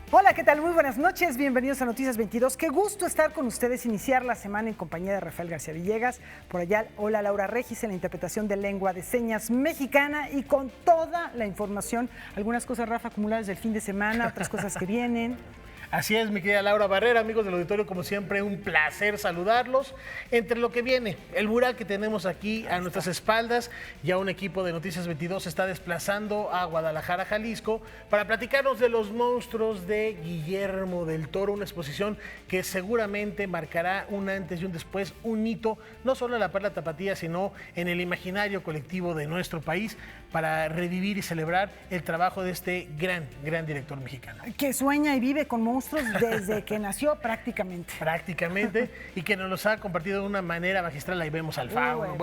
Hola, ¿qué tal? Muy buenas noches, bienvenidos a Noticias 22. Qué gusto estar con ustedes, iniciar la semana en compañía de Rafael García Villegas. Por allá, hola Laura Regis en la interpretación de lengua de señas mexicana y con toda la información. Algunas cosas, Rafa, acumuladas del fin de semana, otras cosas que vienen. Así es, mi querida Laura Barrera, amigos del auditorio, como siempre, un placer saludarlos. Entre lo que viene, el mural que tenemos aquí a nuestras espaldas, ya un equipo de Noticias 22 se está desplazando a Guadalajara, Jalisco, para platicarnos de los monstruos de Guillermo del Toro, una exposición que seguramente marcará un antes y un después, un hito, no solo en la Perla Tapatía, sino en el imaginario colectivo de nuestro país, para revivir y celebrar el trabajo de este gran director mexicano. Que sueña y vive con monstruos desde que nació prácticamente. Prácticamente, y que nos los ha compartido de una manera magistral. Ahí vemos al fauno,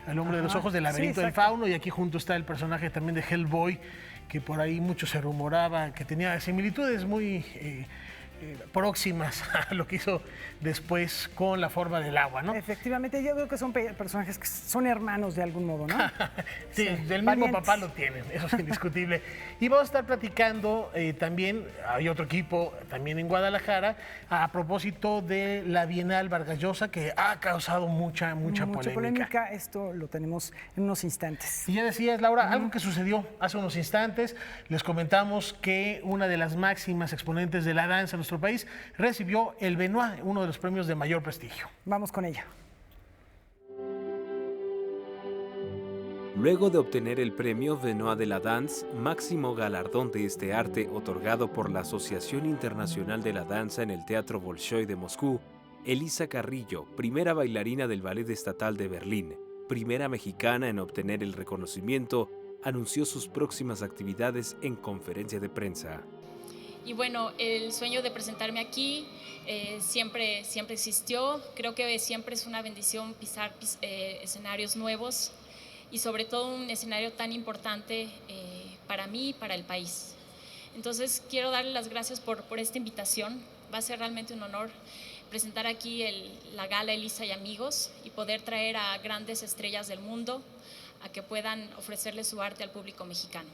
al hombre de los ojos del laberinto del fauno, y aquí junto está el personaje también de Hellboy, que por ahí mucho se rumoraba que tenía similitudes muy próximas a lo que hizo después con La forma del agua, ¿no? Efectivamente, yo creo que son personajes que son hermanos de algún modo, ¿no? Sí, del mismo papá lo tienen, eso es indiscutible. Y vamos a estar platicando también, hay otro equipo también en Guadalajara, a propósito de la Bienal Vargas Llosa, que ha causado mucha polémica. Esto lo tenemos en unos instantes. Y ya decías, Laura, algo que sucedió hace unos instantes, les comentamos que una de las máximas exponentes de la danza en nuestro país recibió el Benoit, uno de los premios de mayor prestigio. Vamos con ella. Luego de obtener el premio Benoit de la Danse, máximo galardón de este arte otorgado por la Asociación Internacional de la Danza en el Teatro Bolshoi de Moscú, Elisa Carrillo, primera bailarina del Ballet Estatal de Berlín, primera mexicana en obtener el reconocimiento, anunció sus próximas actividades en conferencia de prensa. Y bueno, el sueño de presentarme aquí siempre existió. Creo que siempre es una bendición pisar escenarios nuevos y sobre todo un escenario tan importante para mí y para el país. Entonces quiero darle las gracias por esta invitación. Va a ser realmente un honor presentar aquí la gala Elisa y Amigos y poder traer a grandes estrellas del mundo a que puedan ofrecerle su arte al público mexicano.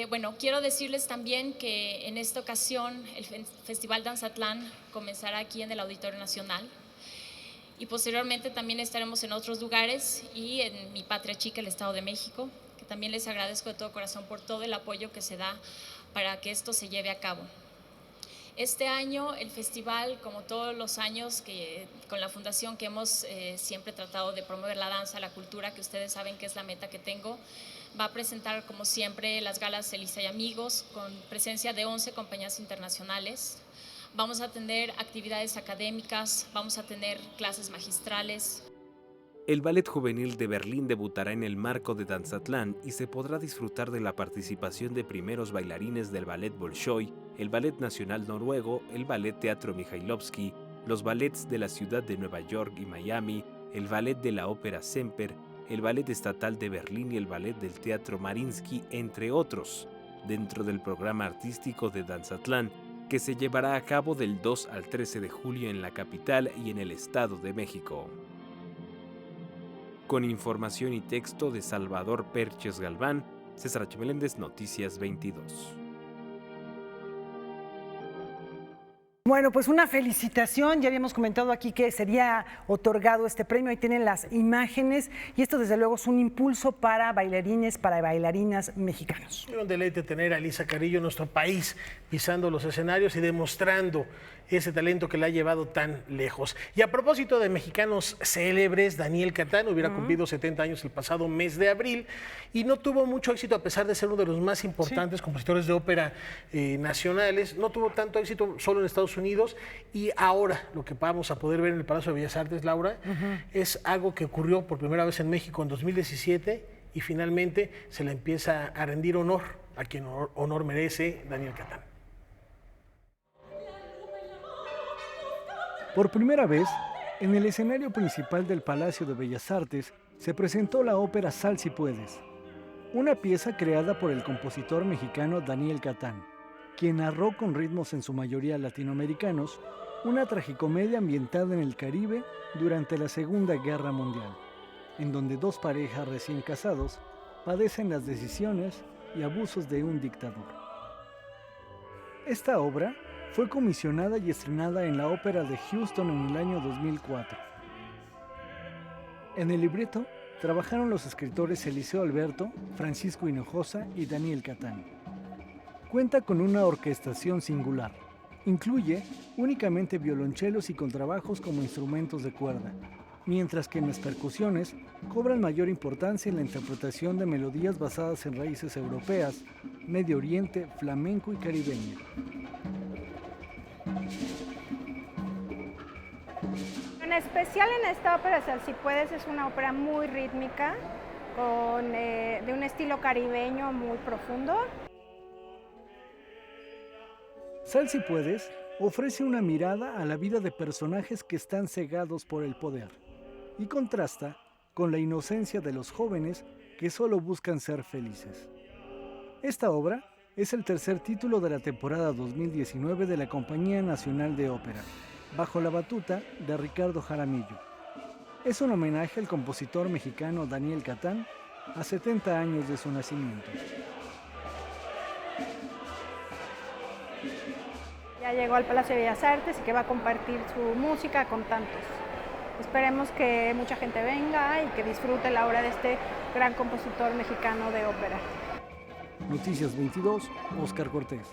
Bueno, quiero decirles también que en esta ocasión el Festival Danzatlán comenzará aquí en el Auditorio Nacional y posteriormente también estaremos en otros lugares y en mi patria chica, el Estado de México, que también les agradezco de todo corazón por todo el apoyo que se da para que esto se lleve a cabo. Este año el festival, como todos los años con la fundación que hemos siempre tratado de promover la danza, la cultura, que ustedes saben que es la meta que tengo, va a presentar como siempre las galas Elisa y Amigos con presencia de 11 compañías internacionales. Vamos a tener actividades académicas, vamos a tener clases magistrales. El Ballet Juvenil de Berlín debutará en el marco de Danzatlán y se podrá disfrutar de la participación de primeros bailarines del Ballet Bolshoi, el Ballet Nacional Noruego, el Ballet Teatro Mikhailovsky, los ballets de la ciudad de Nueva York y Miami, el Ballet de la Ópera Semper, el Ballet Estatal de Berlín y el Ballet del Teatro Mariinsky, entre otros, dentro del programa artístico de Danzatlán, que se llevará a cabo del 2 al 13 de julio en la capital y en el Estado de México. Con información y texto de Salvador Perches Galván, César H. Meléndez, Noticias 22. Bueno, pues una felicitación, ya habíamos comentado aquí que sería otorgado este premio, ahí tienen las imágenes y esto desde luego es un impulso para bailarines, para bailarinas mexicanos. Es un deleite tener a Elisa Carrillo en nuestro país pisando los escenarios y demostrando ese talento que la ha llevado tan lejos. Y a propósito de mexicanos célebres, Daniel Catán hubiera cumplido 70 años el pasado mes de abril y no tuvo mucho éxito a pesar de ser uno de los más importantes compositores de ópera nacionales. No tuvo tanto éxito solo en Estados Unidos y ahora lo que vamos a poder ver en el Palacio de Bellas Artes, Laura, es algo que ocurrió por primera vez en México en 2017 y finalmente se le empieza a rendir honor a quien honor merece, Daniel Catán. Por primera vez, en el escenario principal del Palacio de Bellas Artes se presentó la ópera Sal si puedes, una pieza creada por el compositor mexicano Daniel Catán, quien narró con ritmos en su mayoría latinoamericanos una tragicomedia ambientada en el Caribe durante la Segunda Guerra Mundial, en donde dos parejas recién casados padecen las decisiones y abusos de un dictador. Esta obra fue comisionada y estrenada en la Ópera de Houston en el año 2004. En el libreto trabajaron los escritores Eliseo Alberto, Francisco Hinojosa y Daniel Catán. Cuenta con una orquestación singular. Incluye únicamente violonchelos y contrabajos como instrumentos de cuerda, mientras que en las percusiones cobran mayor importancia en la interpretación de melodías basadas en raíces europeas, Medio Oriente, flamenco y caribeño. En especial en esta ópera Sal si puedes es una ópera muy rítmica, de un estilo caribeño muy profundo. Sal si puedes ofrece una mirada a la vida de personajes que están cegados por el poder y contrasta con la inocencia de los jóvenes que solo buscan ser felices. Esta obra es el tercer título de la temporada 2019 de la Compañía Nacional de Ópera, bajo la batuta de Ricardo Jaramillo. Es un homenaje al compositor mexicano Daniel Catán a 70 años de su nacimiento. Ya llegó al Palacio de Bellas Artes y que va a compartir su música con tantos. Esperemos que mucha gente venga y que disfrute la obra de este gran compositor mexicano de ópera. Noticias 22, Óscar Cortés.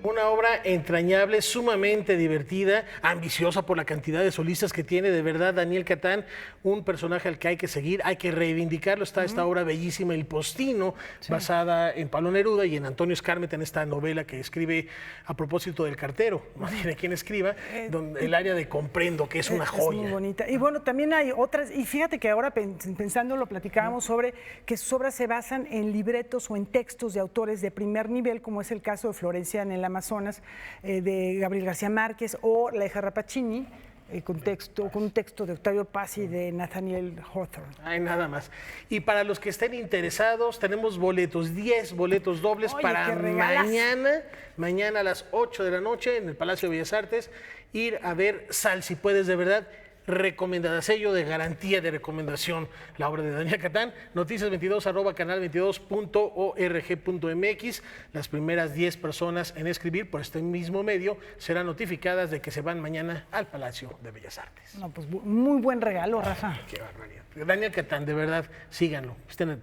Una obra entrañable, sumamente divertida, ambiciosa por la cantidad de solistas que tiene. De verdad, Daniel Catán, un personaje al que hay que seguir, hay que reivindicarlo. Está esta obra bellísima, El Postino, basada en Pablo Neruda y en Antonio Escármeta, en esta novela que escribe a propósito del cartero, no tiene quien escriba, donde el área de Comprendo, que es una joya. Es muy bonita. Y bueno, también hay otras, y fíjate que ahora pensándolo, platicábamos sobre que sus obras se basan en libretos o en textos de autores de primer nivel, como es el caso de Florencia en el Amazonas, de Gabriel García Márquez, o La hija Rappaccini, con un texto de Octavio Paz y de Nathaniel Hawthorne. Ay, nada más. Y para los que estén interesados, tenemos boletos, 10 boletos dobles. Oye, para qué regalazo. mañana a las 8 de la noche en el Palacio de Bellas Artes, ir a ver Sal si puedes, de verdad. Recomendada, sello de garantía de recomendación, la obra de Daniel Catán. noticias22@canal22.org.mx. Las primeras 10 personas en escribir por este mismo medio serán notificadas de que se van mañana al Palacio de Bellas Artes. No, pues muy buen regalo, Rafa. Qué barbaridad. Daniel Catán, de verdad, síganlo,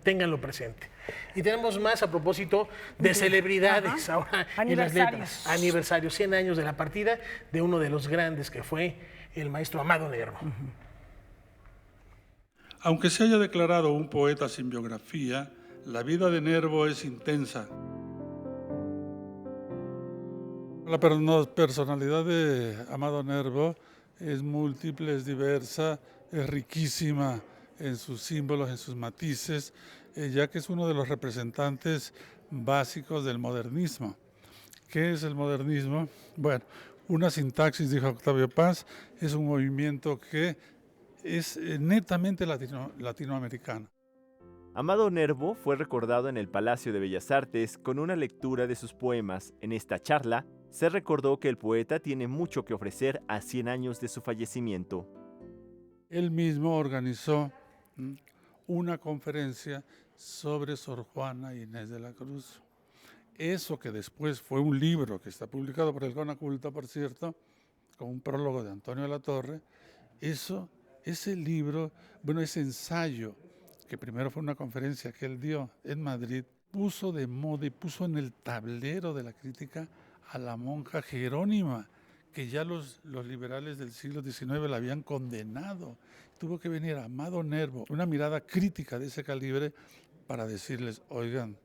ténganlo presente. Y tenemos más a propósito de celebridades. Ajá. Ahora Aniversarios. en las letras. Aniversarios, 100 años de la partida de uno de los grandes que fue el maestro Amado Nervo. Aunque se haya declarado un poeta sin biografía, la vida de Nervo es intensa. La personalidad de Amado Nervo es múltiple, es diversa, es riquísima en sus símbolos, en sus matices, ya que es uno de los representantes básicos del modernismo. ¿Qué es el modernismo? Bueno, una sintaxis, dijo Octavio Paz, es un movimiento que es netamente latinoamericano. Amado Nervo fue recordado en el Palacio de Bellas Artes con una lectura de sus poemas. En esta charla, se recordó que el poeta tiene mucho que ofrecer a 100 años de su fallecimiento. Él mismo organizó una conferencia sobre Sor Juana Inés de la Cruz. Eso que después fue un libro que está publicado por el Conaculta, por cierto, con un prólogo de Antonio de la Torre, ese libro, ese ensayo, que primero fue una conferencia que él dio en Madrid, puso de moda y puso en el tablero de la crítica a la monja Jerónima, que ya los liberales del siglo XIX la habían condenado. Tuvo que venir Amado Nervo, una mirada crítica de ese calibre, para decirles, oigan,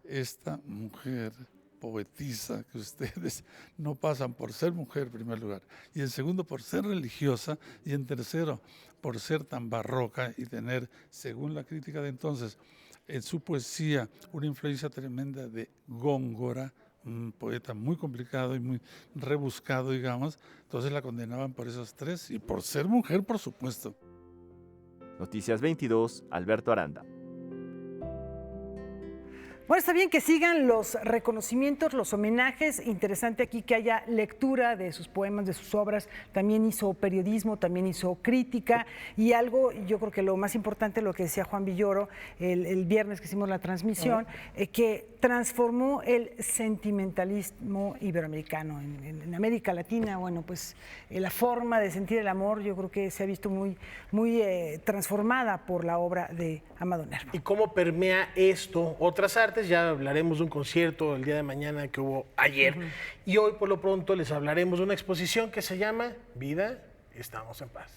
esta mujer poetisa que ustedes no pasan por ser mujer en primer lugar, y en segundo por ser religiosa, y en tercero por ser tan barroca y tener, según la crítica de entonces, en su poesía una influencia tremenda de Góngora, un poeta muy complicado y muy rebuscado, digamos. Entonces la condenaban por esos tres y por ser mujer, por supuesto. Noticias 22, Alberto Aranda. Bueno, está bien que sigan los reconocimientos, los homenajes. Interesante aquí que haya lectura de sus poemas, de sus obras. También hizo periodismo, también hizo crítica. Y algo, yo creo que lo más importante, lo que decía Juan Villoro el viernes que hicimos la transmisión, que transformó el sentimentalismo iberoamericano en América Latina. Bueno, pues la forma de sentir el amor, yo creo que se ha visto muy transformada por la obra de Amado Nervo. ¿Y cómo permea esto otras artes? Ya hablaremos de un concierto el día de mañana que hubo ayer. Y hoy, por lo pronto, les hablaremos de una exposición que se llama Vida, estamos en paz.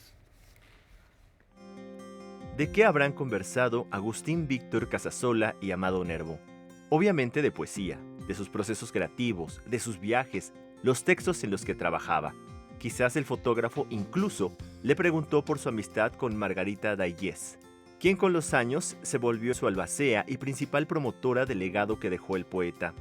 ¿De qué habrán conversado Agustín Víctor Casasola y Amado Nervo? Obviamente de poesía, de sus procesos creativos, de sus viajes, los textos en los que trabajaba. Quizás el fotógrafo incluso le preguntó por su amistad con Margarita Dayez, quien con los años se volvió su albacea y principal promotora del legado que dejó el poeta.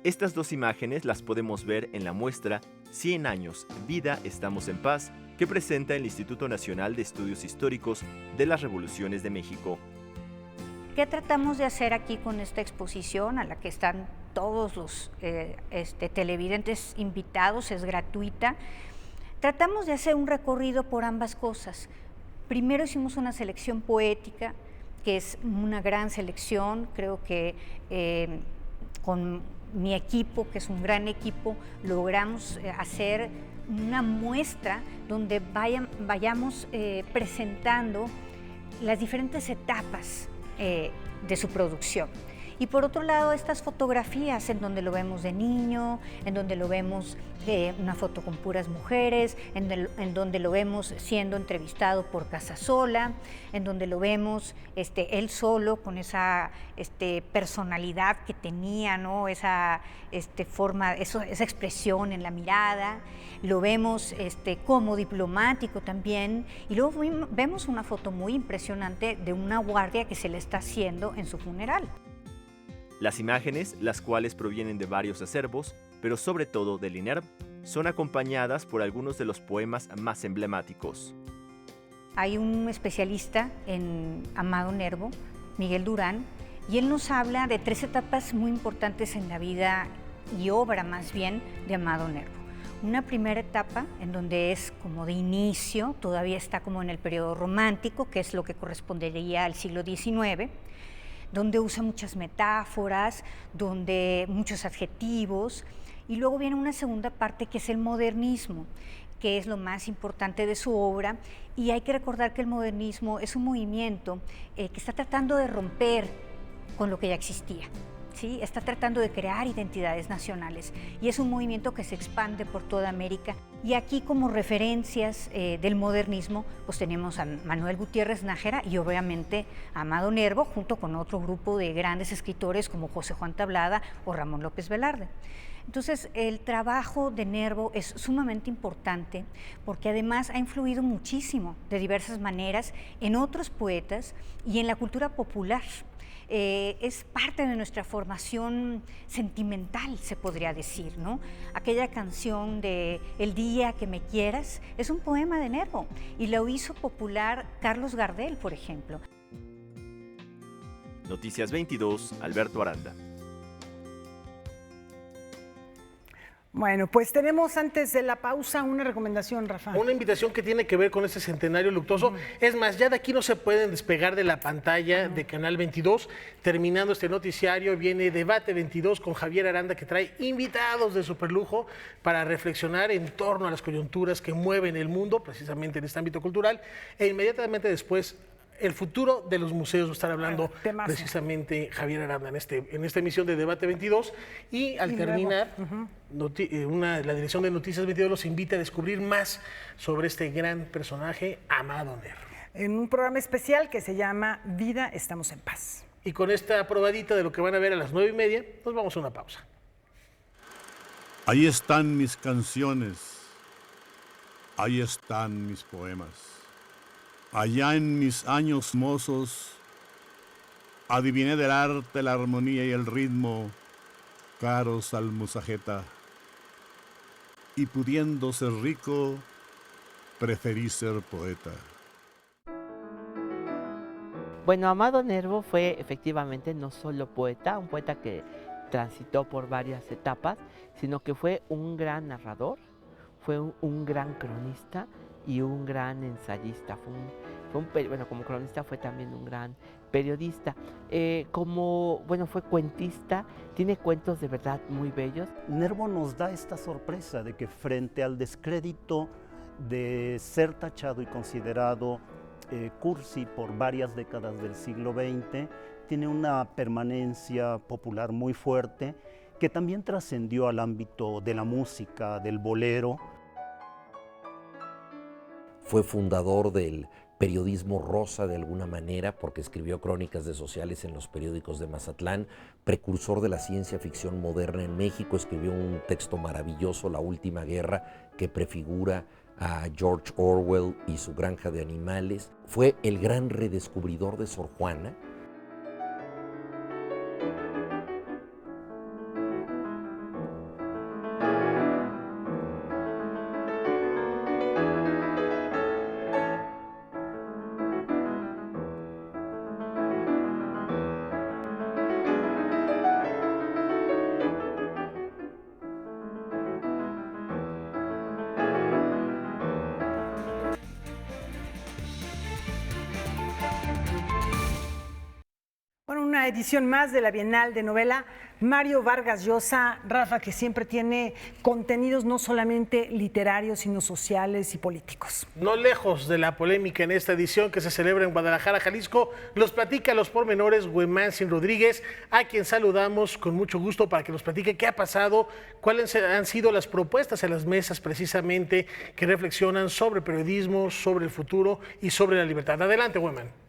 Estas dos imágenes las podemos ver en la muestra 100 años, Vida, estamos en paz, que presenta el Instituto Nacional de Estudios Históricos de las Revoluciones de México. ¿Qué tratamos de hacer aquí con esta exposición a la que están todos los televidentes invitados? Es gratuita. Tratamos de hacer un recorrido por ambas cosas. Primero hicimos una selección poética, que es una gran selección. Creo que con mi equipo, que es un gran equipo, logramos hacer una muestra donde vayamos presentando las diferentes etapas de su producción. Y por otro lado, estas fotografías en donde lo vemos de niño, en donde lo vemos una foto con puras mujeres, en donde lo vemos siendo entrevistado por Casasola, en donde lo vemos él solo con esa personalidad que tenía, ¿no? Esa forma, esa expresión en la mirada. Lo vemos como diplomático también, y luego vemos una foto muy impresionante de una guardia que se le está haciendo en su funeral. Las imágenes, las cuales provienen de varios acervos, pero sobre todo del INERV, son acompañadas por algunos de los poemas más emblemáticos. Hay un especialista en Amado Nervo, Miguel Durán, y él nos habla de 3 etapas muy importantes en la vida y obra más bien de Amado Nervo. Una primera etapa en donde es como de inicio, todavía está como en el periodo romántico, que es lo que correspondería al siglo XIX, donde usa muchas metáforas, donde muchos adjetivos, y luego viene una segunda parte que es el modernismo, que es lo más importante de su obra, y hay que recordar que el modernismo es un movimiento que está tratando de romper con lo que ya existía. ¿Sí? Está tratando de crear identidades nacionales y es un movimiento que se expande por toda América. Y aquí como referencias del modernismo pues tenemos a Manuel Gutiérrez Nájera y obviamente a Amado Nervo, junto con otro grupo de grandes escritores como José Juan Tablada o Ramón López Velarde. Entonces el trabajo de Nervo es sumamente importante porque además ha influido muchísimo de diversas maneras en otros poetas y en la cultura popular. Es parte de nuestra formación sentimental, se podría decir, ¿no? Aquella canción de El día que me quieras es un poema de Nervo y lo hizo popular Carlos Gardel, por ejemplo. Noticias 22, Alberto Aranda. Bueno, pues tenemos antes de la pausa una recomendación, Rafa. Una invitación que tiene que ver con este centenario luctuoso. Es más, ya de aquí no se pueden despegar de la pantalla de Canal 22. Terminando este noticiario, viene Debate 22 con Javier Aranda, que trae invitados de superlujo para reflexionar en torno a las coyunturas que mueven el mundo, precisamente en este ámbito cultural. E inmediatamente después, el futuro de los museos. Va a estar hablando precisamente Javier Aranda en esta emisión de Debate 22. Y al terminar, la dirección de Noticias 22 los invita a descubrir más sobre este gran personaje, Amado Nervo. En un programa especial que se llama Vida, estamos en paz. Y con esta probadita de lo que van a ver a las 9:30, nos vamos a una pausa. Ahí están mis canciones, ahí están mis poemas. Allá en mis años mozos, adiviné del arte la armonía y el ritmo, caros al Musageta. Y pudiendo ser rico, preferí ser poeta. Bueno, Amado Nervo fue efectivamente no solo poeta, un poeta que transitó por varias etapas, sino que fue un gran narrador, fue un gran cronista y un gran ensayista. Bueno, como cronista fue también un gran periodista. Fue cuentista, tiene cuentos de verdad muy bellos. Nervo nos da esta sorpresa de que frente al descrédito de ser tachado y considerado cursi por varias décadas del siglo XX, tiene una permanencia popular muy fuerte que también trascendió al ámbito de la música, del bolero. Fue fundador del periodismo rosa de alguna manera, porque escribió crónicas de sociales en los periódicos de Mazatlán, precursor de la ciencia ficción moderna en México, escribió un texto maravilloso, La Última Guerra, que prefigura a George Orwell y su granja de animales. Fue el gran redescubridor de Sor Juana. Una edición más de la Bienal de Novela. Mario Vargas Llosa, Rafa, que siempre tiene contenidos no solamente literarios, sino sociales y políticos. No lejos de la polémica en esta edición que se celebra en Guadalajara, Jalisco, los platica los pormenores Huemanzin Rodríguez, a quien saludamos con mucho gusto para que nos platique qué ha pasado, cuáles han sido las propuestas en las mesas precisamente que reflexionan sobre periodismo, sobre el futuro y sobre la libertad. Adelante, Hueman.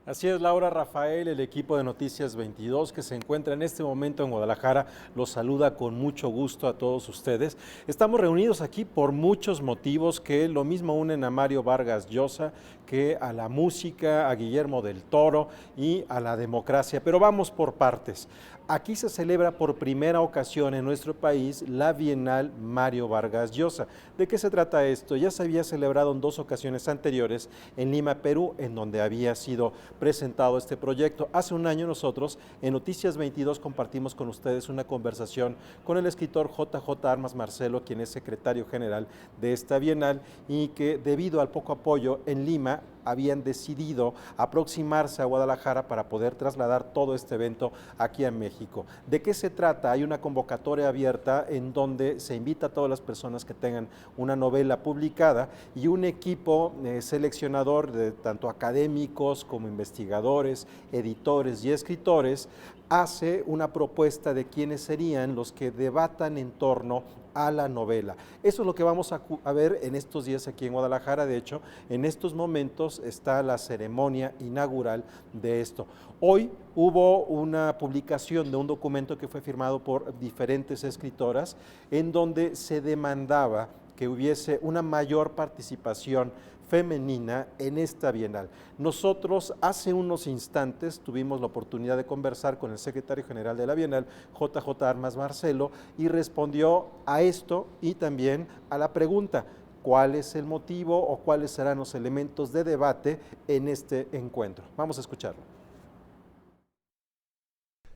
Así es, Laura. Rafael, el equipo de Noticias 22 que se encuentra en este momento en Guadalajara, los saluda con mucho gusto a todos ustedes. Estamos reunidos aquí por muchos motivos que lo mismo unen a Mario Vargas Llosa que a la música, a Guillermo del Toro y a la democracia, pero vamos por partes. Aquí se celebra por primera ocasión en nuestro país la Bienal Mario Vargas Llosa. ¿De qué se trata esto? Ya se había celebrado en 2 ocasiones anteriores en Lima, Perú, en donde había sido presentado este proyecto. Hace un año nosotros en Noticias 22 compartimos con ustedes una conversación con el escritor JJ Armas Marcelo, quien es secretario general de esta Bienal y que debido al poco apoyo en Lima habían decidido aproximarse a Guadalajara para poder trasladar todo este evento aquí a México. ¿De qué se trata? Hay una convocatoria abierta en donde se invita a todas las personas que tengan una novela publicada y un equipo seleccionador de tanto académicos como investigadores, editores y escritores hace una propuesta de quiénes serían los que debatan en torno a la novela. Eso es lo que vamos a ver en estos días aquí en Guadalajara. De hecho, en estos momentos está la ceremonia inaugural de esto. Hoy hubo una publicación de un documento que fue firmado por diferentes escritoras en donde se demandaba que hubiese una mayor participación femenina en esta Bienal. Nosotros hace unos instantes tuvimos la oportunidad de conversar con el secretario general de la Bienal, JJ Armas Marcelo, y respondió a esto y también a la pregunta, ¿cuál es el motivo o cuáles serán los elementos de debate en este encuentro? Vamos a escucharlo.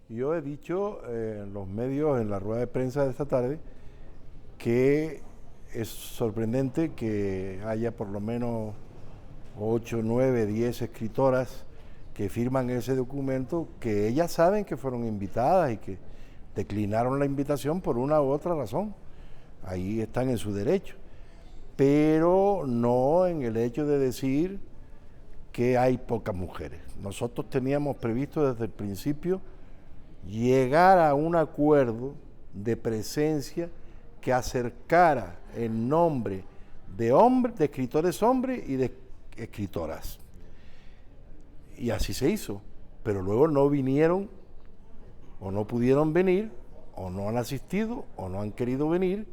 Yo he dicho en los medios, en la rueda de prensa de esta tarde, que es sorprendente que haya por lo menos 8, 9, 10 escritoras que firman ese documento, que ellas saben que fueron invitadas y que declinaron la invitación por una u otra razón. Ahí están en su derecho, pero no en el hecho de decir que hay pocas mujeres. Nosotros teníamos previsto desde el principio llegar a un acuerdo de presencia que acercara el nombre de hombres, de escritores hombres y de escritoras. Y así se hizo, pero luego no vinieron o no pudieron venir o no han asistido o no han querido venir,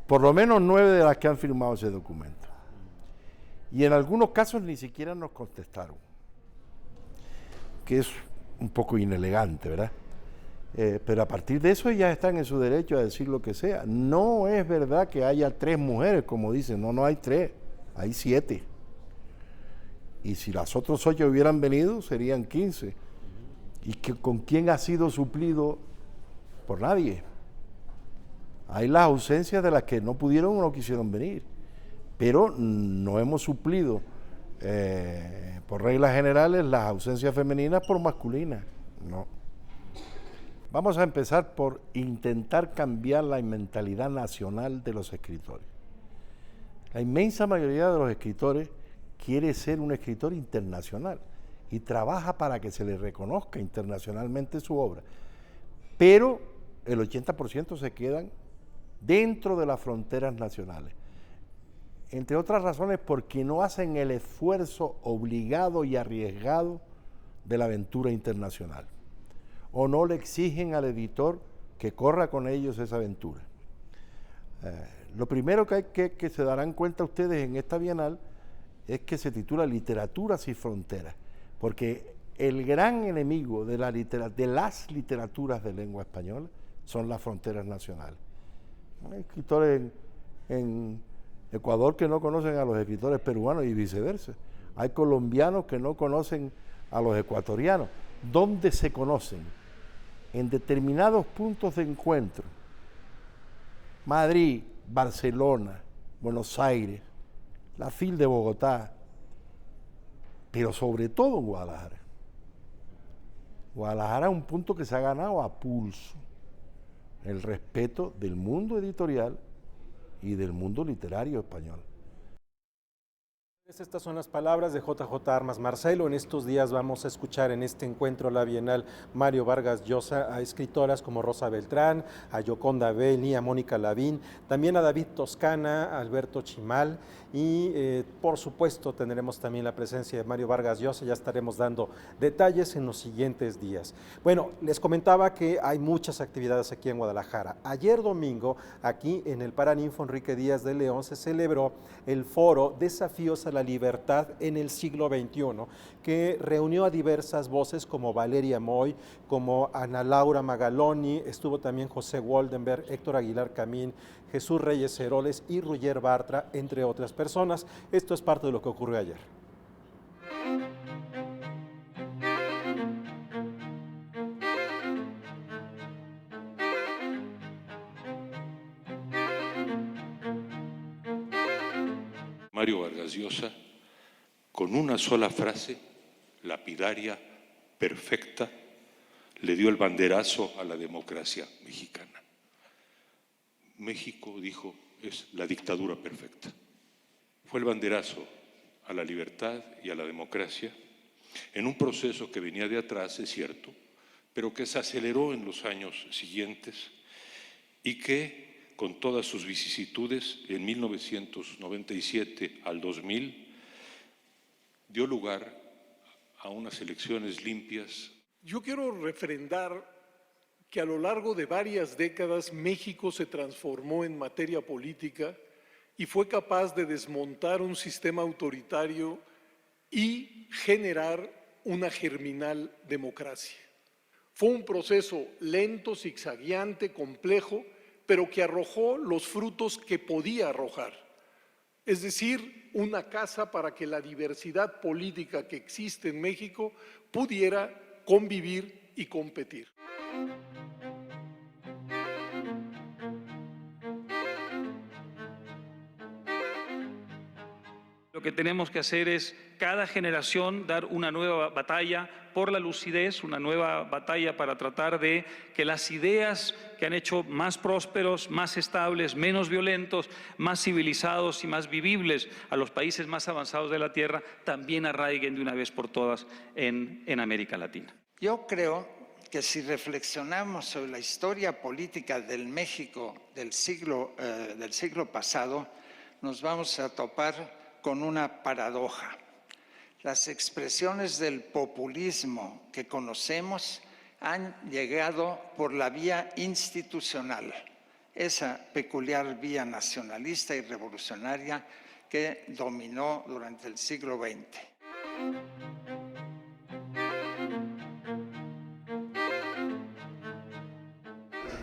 por lo menos 9 de las que han firmado ese documento. Y en algunos casos ni siquiera nos contestaron, que es un poco inelegante, ¿verdad? Pero a partir de eso ya están en su derecho a decir lo que sea. No es verdad que haya 3 mujeres, como dicen, no hay 3. hay 7. Y si las otras 8 hubieran venido, serían 15. ¿Y con quién ha sido suplido? Por nadie. Hay las ausencias de las que no pudieron o no quisieron venir. Pero no hemos suplido, por reglas generales, las ausencias femeninas por masculinas. No. Vamos a empezar por intentar cambiar la mentalidad nacional de los escritores. La inmensa mayoría de los escritores quiere ser un escritor internacional y trabaja para que se le reconozca internacionalmente su obra. Pero el 80% se quedan dentro de las fronteras nacionales. Entre otras razones porque no hacen el esfuerzo obligado y arriesgado de la aventura internacional. O no le exigen al editor que corra con ellos esa aventura. Lo primero que se darán cuenta ustedes en esta Bienal es que se titula Literaturas y Fronteras, porque el gran enemigo de las literaturas de lengua española son las fronteras nacionales. Hay escritores en Ecuador que no conocen a los escritores peruanos y viceversa. Hay colombianos que no conocen a los ecuatorianos. ¿Dónde se conocen? En determinados puntos de encuentro. Madrid, Barcelona, Buenos Aires, la FIL de Bogotá, pero sobre todo en Guadalajara. Guadalajara es un punto que se ha ganado a pulso el respeto del mundo editorial y del mundo literario español. Estas son las palabras de JJ Armas Marcelo. En estos días vamos a escuchar en este encuentro la Bienal Mario Vargas Llosa a escritoras como Rosa Beltrán, a Yoconda Belli, a Mónica Lavín, también a David Toscana, a Alberto Chimal y por supuesto tendremos también la presencia de Mario Vargas Llosa. Ya estaremos dando detalles en los siguientes días. Bueno, les comentaba que hay muchas actividades aquí en Guadalajara. Ayer domingo, aquí en el Paraninfo Enrique Díaz de León, se celebró el foro Desafíos a la Libertad en el siglo XXI, que reunió a diversas voces como Valeria Moy, como Ana Laura Magaloni, estuvo también José Woldenberg, Héctor Aguilar Camín, Jesús Reyes Heroles y Roger Bartra, entre otras personas. Esto es parte de lo que ocurrió ayer. Mario Vargas Llosa, con una sola frase, lapidaria, perfecta, le dio el banderazo a la democracia mexicana. México, dijo, es la dictadura perfecta. Fue el banderazo a la libertad y a la democracia en un proceso que venía de atrás, es cierto, pero que se aceleró en los años siguientes y que, con todas sus vicisitudes, en 1997 al 2000, dio lugar a unas elecciones limpias. Yo quiero refrendar que a lo largo de varias décadas México se transformó en materia política y fue capaz de desmontar un sistema autoritario y generar una germinal democracia. Fue un proceso lento, zigzagueante, complejo, pero que arrojó los frutos que podía arrojar. Es decir, una casa para que la diversidad política que existe en México pudiera convivir y competir. Lo que tenemos que hacer es cada generación dar una nueva batalla por la lucidez, una nueva batalla para tratar de que las ideas que han hecho más prósperos, más estables, menos violentos, más civilizados y más vivibles a los países más avanzados de la Tierra también arraiguen de una vez por todas en América Latina. Yo creo que si reflexionamos sobre la historia política del México del siglo pasado, nos vamos a topar con una paradoja. Las expresiones del populismo que conocemos han llegado por la vía institucional, esa peculiar vía nacionalista y revolucionaria que dominó durante el siglo XX.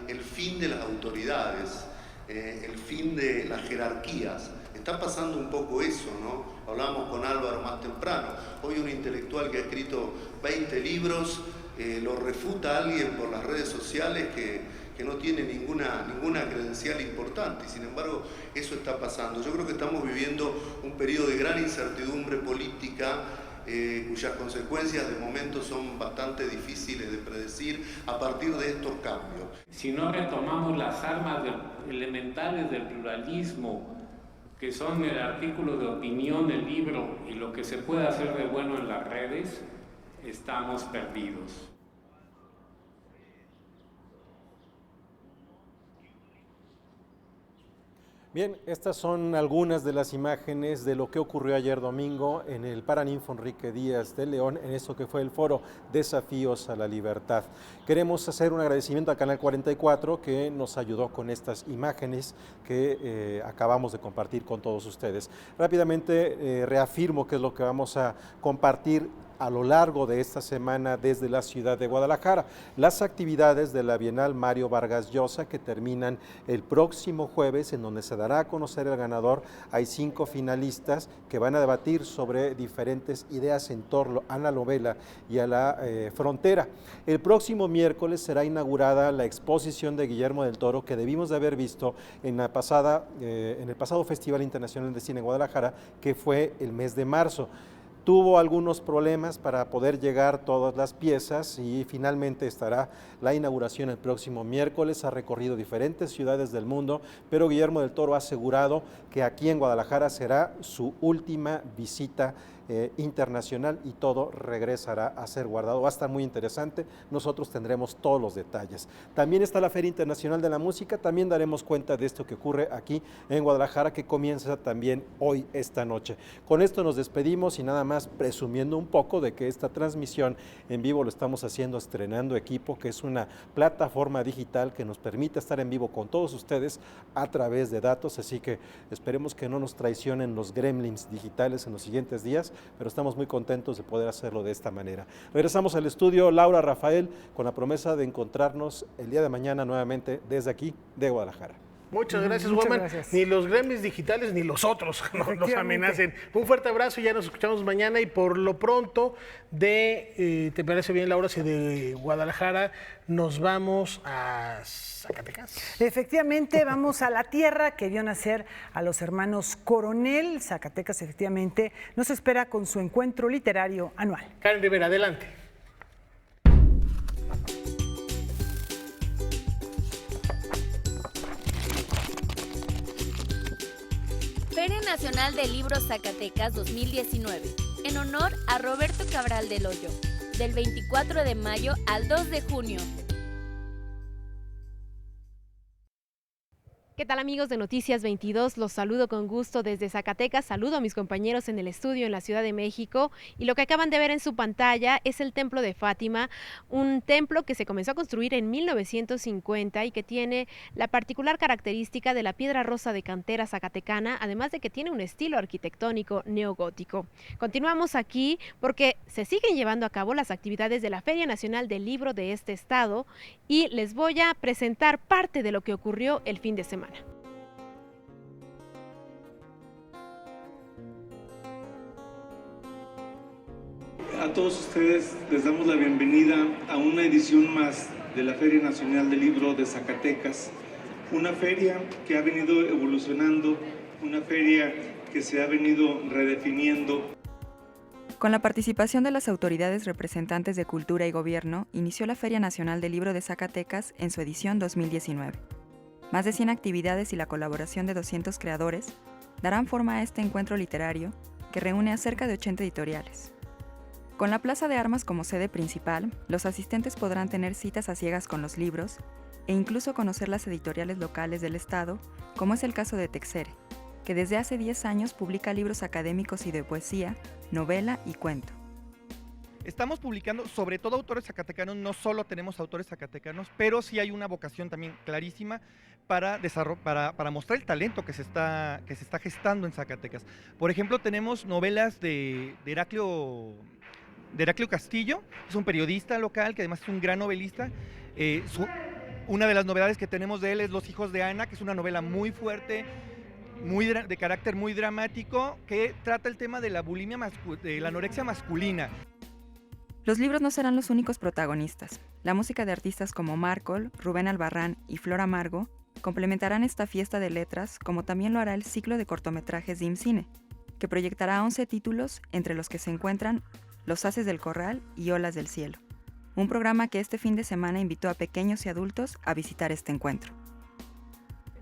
El fin de las autoridades, el fin de las jerarquías, es está pasando un poco eso, ¿no? Hablábamos con Álvaro más temprano. Hoy un intelectual que ha escrito 20 libros, lo refuta alguien por las redes sociales que no tiene ninguna credencial importante, y sin embargo eso está pasando. Yo creo que estamos viviendo un periodo de gran incertidumbre política, cuyas consecuencias de momento son bastante difíciles de predecir a partir de estos cambios. Si no retomamos las armas elementales del pluralismo, que son el artículo de opinión, el libro y lo que se puede hacer de bueno en las redes, estamos perdidos. Bien, estas son algunas de las imágenes de lo que ocurrió ayer domingo en el Paraninfo Enrique Díaz de León, en eso que fue el foro Desafíos a la Libertad. Queremos hacer un agradecimiento a Canal 44 que nos ayudó con estas imágenes que acabamos de compartir con todos ustedes. Rápidamente reafirmo qué es lo que vamos a compartir a lo largo de esta semana desde la ciudad de Guadalajara. Las actividades de la Bienal Mario Vargas Llosa, que terminan el próximo jueves, en donde se dará a conocer el ganador. Hay 5 finalistas que van a debatir sobre diferentes ideas en torno a la novela y a la frontera. El próximo miércoles será inaugurada la exposición de Guillermo del Toro, que debimos de haber visto en el pasado Festival Internacional de Cine en Guadalajara, que fue el mes de marzo. Tuvo algunos problemas para poder llegar todas las piezas y finalmente estará la inauguración el próximo miércoles. Ha recorrido diferentes ciudades del mundo, pero Guillermo del Toro ha asegurado que aquí en Guadalajara será su última visita internacional y todo regresará a ser guardado. Va a estar muy interesante, nosotros tendremos todos los detalles. También está la Feria Internacional de la Música, también daremos cuenta de esto que ocurre aquí en Guadalajara, que comienza también hoy, esta noche. Con esto nos despedimos y nada más presumiendo un poco de que esta transmisión en vivo lo estamos haciendo estrenando Equipo, que es una plataforma digital que nos permite estar en vivo con todos ustedes a través de datos, así que esperemos que no nos traicionen los gremlins digitales en los siguientes días, pero estamos muy contentos de poder hacerlo de esta manera. Regresamos al estudio, Laura, Rafael, con la promesa de encontrarnos el día de mañana nuevamente desde aquí de Guadalajara. Muchas gracias, Woman. Ni los gremios digitales ni los otros nos amenacen. Un fuerte abrazo y ya nos escuchamos mañana. Y por lo pronto, ¿te parece bien, Laura, si de Guadalajara nos vamos a Zacatecas? Efectivamente, vamos a la tierra que vio nacer a los hermanos Coronel. Zacatecas, efectivamente, nos espera con su encuentro literario anual. Karen Rivera, adelante. Feria Nacional del Libro Zacatecas 2019, en honor a Roberto Cabral del Hoyo, del 24 de mayo al 2 de junio. ¿Qué tal, amigos de Noticias 22? Los saludo con gusto desde Zacatecas, saludo a mis compañeros en el estudio en la Ciudad de México, y lo que acaban de ver en su pantalla es el Templo de Fátima, un templo que se comenzó a construir en 1950 y que tiene la particular característica de la piedra rosa de cantera zacatecana, además de que tiene un estilo arquitectónico neogótico. Continuamos aquí porque se siguen llevando a cabo las actividades de la Feria Nacional del Libro de este estado y les voy a presentar parte de lo que ocurrió el fin de semana. A todos ustedes les damos la bienvenida a una edición más de la Feria Nacional del Libro de Zacatecas, una feria que ha venido evolucionando, una feria que se ha venido redefiniendo. Con la participación de las autoridades representantes de Cultura y Gobierno, inició la Feria Nacional del Libro de Zacatecas en su edición 2019. Más de 100 actividades y la colaboración de 200 creadores darán forma a este encuentro literario que reúne a cerca de 80 editoriales. Con la Plaza de Armas como sede principal, los asistentes podrán tener citas a ciegas con los libros e incluso conocer las editoriales locales del estado, como es el caso de Texere, que desde hace 10 años publica libros académicos y de poesía, novela y cuento. Estamos publicando sobre todo autores zacatecanos, no solo tenemos autores zacatecanos, pero sí hay una vocación también clarísima para mostrar el talento que se está gestando en Zacatecas. Por ejemplo, tenemos novelas de Heraclio Castillo, es un periodista local que además es un gran novelista. Una de las novedades que tenemos de él es Los hijos de Ana, que es una novela muy fuerte, de carácter muy dramático que trata el tema de la bulimia, de la anorexia masculina. Los libros no serán los únicos protagonistas. La música de artistas como Marcol, Rubén Albarrán y Flor Amargo complementarán esta fiesta de letras, como también lo hará el ciclo de cortometrajes de IMCINE, que proyectará 11 títulos, entre los que se encuentran Los Haces del Corral y Olas del Cielo, un programa que este fin de semana invitó a pequeños y adultos a visitar este encuentro.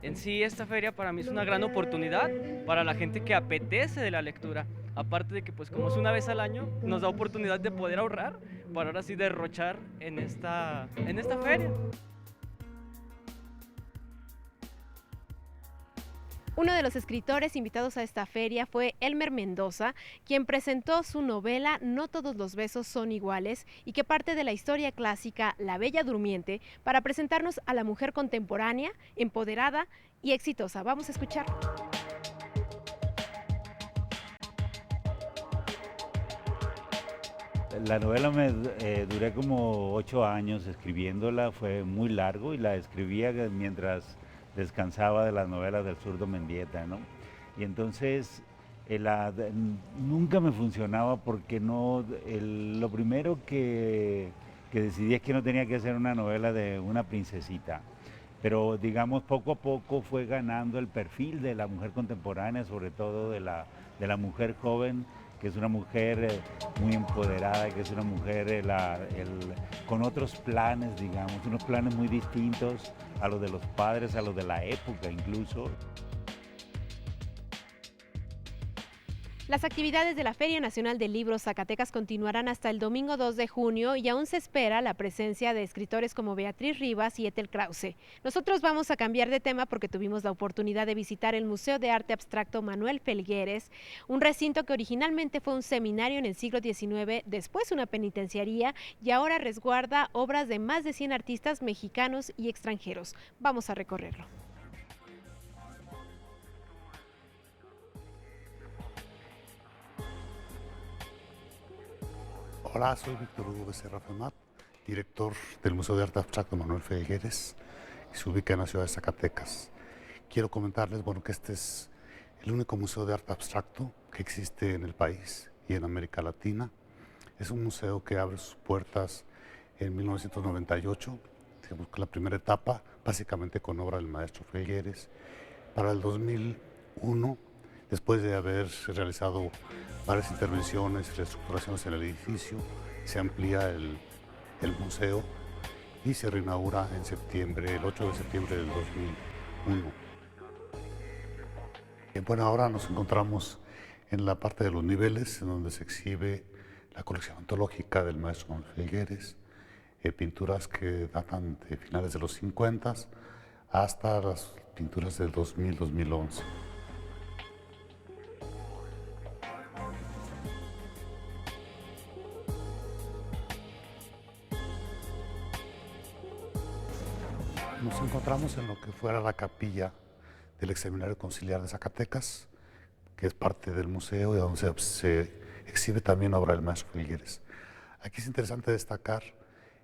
En sí, esta feria para mí es una gran oportunidad para la gente que apetece de la lectura. Aparte de que, pues, como es una vez al año, nos da oportunidad de poder ahorrar para ahora sí derrochar en esta feria. Uno de los escritores invitados a esta feria fue Elmer Mendoza, quien presentó su novela No todos los besos son iguales y que parte de la historia clásica La Bella Durmiente para presentarnos a la mujer contemporánea, empoderada y exitosa. Vamos a escuchar. La novela duré como 8 años escribiéndola, fue muy largo y la escribía mientras descansaba de las novelas del Zurdo Mendieta, ¿no? Y entonces nunca me funcionaba porque lo primero que decidí es que no tenía que hacer una novela de una princesita, pero digamos poco a poco fue ganando el perfil de la mujer contemporánea, sobre todo de la mujer joven, que es una mujer muy empoderada, que es una mujer con otros planes, digamos, unos planes muy distintos a los de los padres, a los de la época incluso. Las actividades de la Feria Nacional del Libro Zacatecas continuarán hasta el domingo 2 de junio y aún se espera la presencia de escritores como Beatriz Rivas y Ethel Krause. Nosotros vamos a cambiar de tema porque tuvimos la oportunidad de visitar el Museo de Arte Abstracto Manuel Felgueres, un recinto que originalmente fue un seminario en el siglo XIX, después una penitenciaría y ahora resguarda obras de más de 100 artistas mexicanos y extranjeros. Vamos a recorrerlo. Hola, soy Víctor Hugo Becerra Femat, director del Museo de Arte Abstracto Manuel Felgueres, y se ubica en la ciudad de Zacatecas. Quiero comentarles, que este es el único museo de arte abstracto que existe en el país y en América Latina. Es un museo que abre sus puertas en 1998, digamos que la primera etapa, básicamente con obra del maestro Felgueres. Para el 2001, después de haber realizado varias intervenciones y reestructuraciones en el edificio, se amplía el museo y se reinaugura en septiembre, el 8 de septiembre del 2001. Bueno, ahora nos encontramos en la parte de los niveles, en donde se exhibe la colección antológica del maestro Manuel Felgueres, pinturas que datan de finales de los 50 hasta las pinturas del 2000-2011. Nos encontramos en lo que fuera la capilla del Ex Seminario Conciliar de Zacatecas, que es parte del museo y donde se exhibe también obra del maestro Felgueres. Aquí es interesante destacar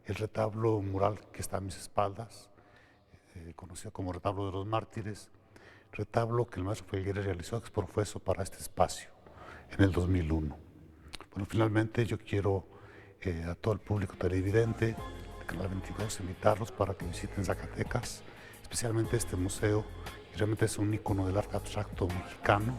el retablo mural que está a mis espaldas, conocido como retablo de los mártires, retablo que el maestro Felgueres realizó ex profeso para este espacio en el 2001. Bueno, finalmente yo quiero a todo el público televidente Canal 22, invitarlos para que visiten Zacatecas, especialmente este museo, que realmente es un ícono del arte abstracto mexicano.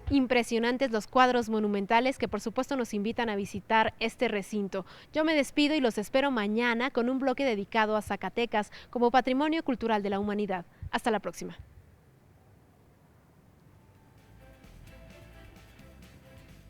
Impresionantes los cuadros monumentales que por supuesto nos invitan a visitar este recinto. Yo me despido y los espero mañana con un bloque dedicado a Zacatecas como Patrimonio Cultural de la Humanidad. Hasta la próxima.